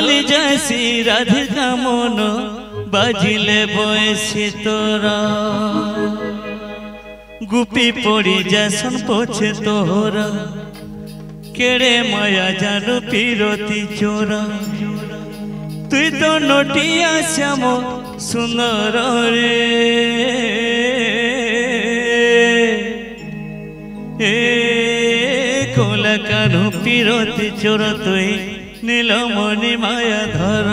তরলি যাসি রাধিকা মন বাজিলে বয়সে তোরা গুপি পড়ি যাসন পছে তোরা কেড়ে মায়া জানু পিরতি চোরা তুই তো নটিয়া শ্যাম সুন্দর রে এ কোলা কানু পিরতি চোর তুই নীলমণি মায়া ধর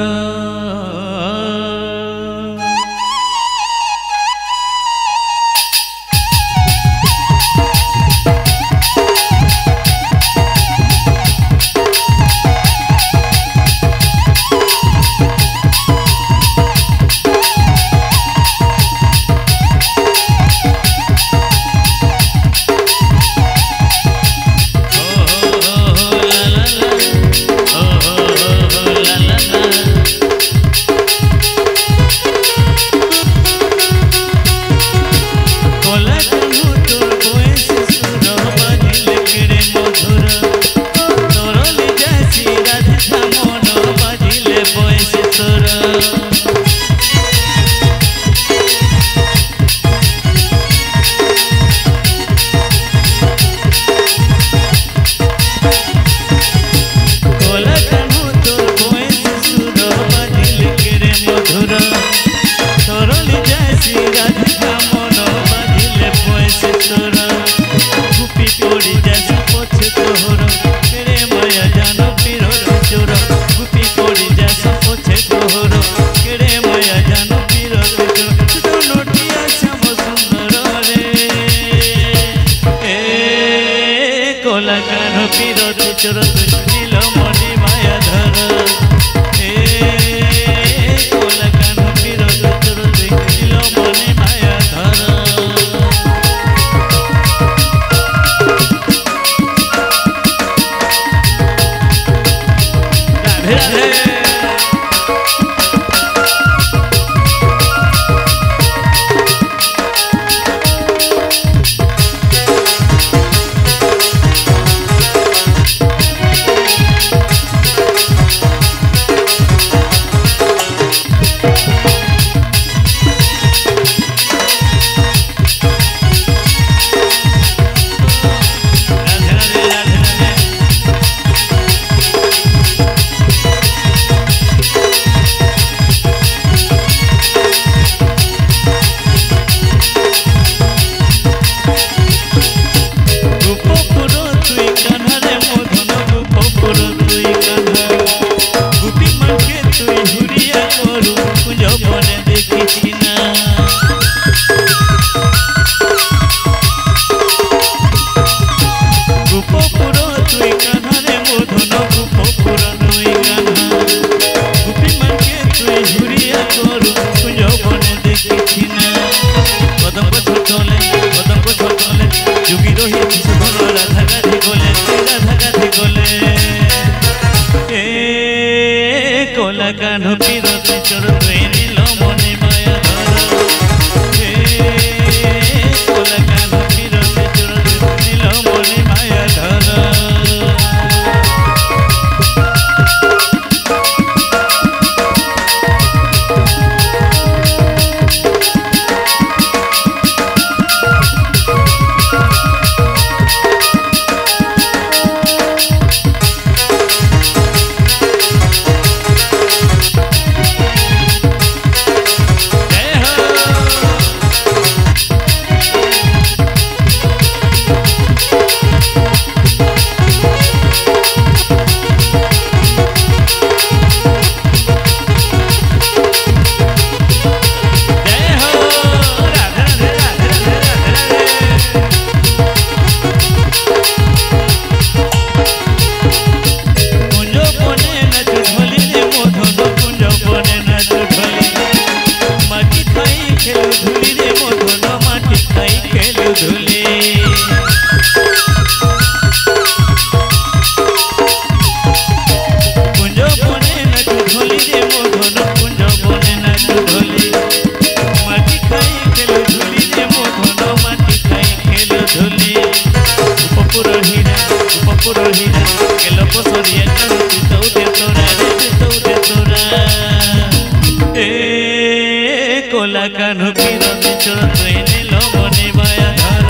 কোলা কানু পিরতি চোর তুই নীল মনে মায়া ধর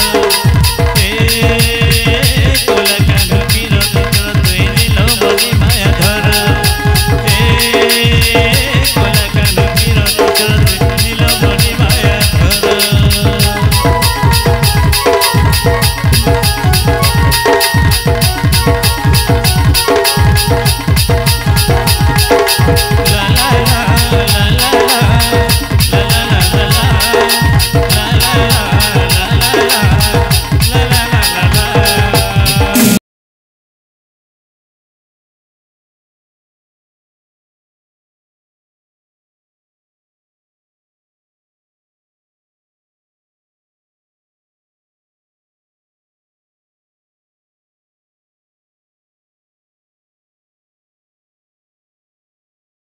কোলা কানু পিরতি চোর তুই নীল মনে মায়া ধর কোলা কানু পিরতি চোর তুই নীল মনে মায়া ধর la la la la la la